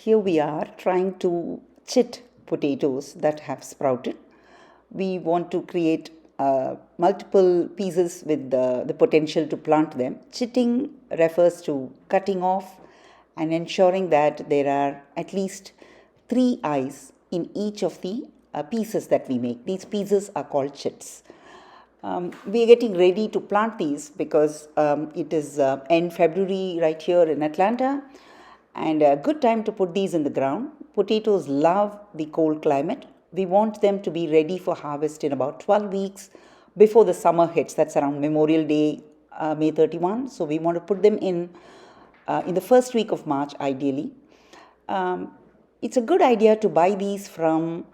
Here we are trying to chit potatoes that have sprouted. We want to create multiple pieces with the potential to plant them. Chitting refers to cutting off and ensuring that there are at least 3 eyes in each of the pieces that we make. These pieces are called chits. We are getting ready to plant these because it is end February right here in Atlanta, and a good time to put these in the ground. Potatoes love the cold climate. We want them to be ready for harvest in about 12 weeks before the summer hits. That's around Memorial Day, May 31. So we want to put them in the first week of March, ideally. It's a good idea to buy these from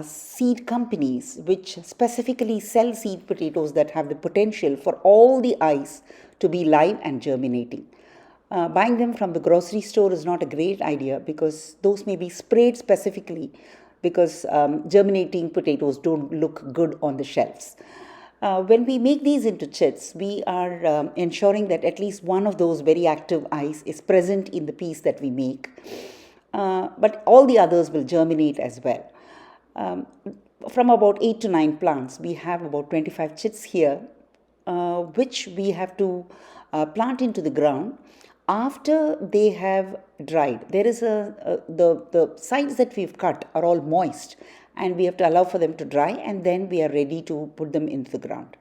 seed companies which specifically sell seed potatoes that have the potential for all the eyes to be live and germinating. Buying them from the grocery store is not a great idea because those may be sprayed specifically because germinating potatoes don't look good on the shelves. When we make these into chits, we are ensuring that at least one of those very active eyes is present in the piece that we make. But all the others will germinate as well. From about 8 to 9 plants, we have about 25 chits here, which we have to plant into the ground after they have dried. There is the sides that we've cut are all moist, and we have to allow for them to dry, and then we are ready to put them into the ground.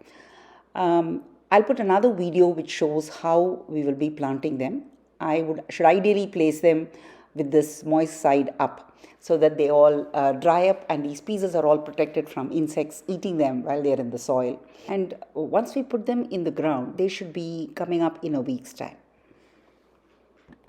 I'll put another video which shows how we will be planting them. I should ideally place them with this moist side up so that they all dry up, and these pieces are all protected from insects eating them while they are in the soil. And once we put them in the ground, they should be coming up in a week's time.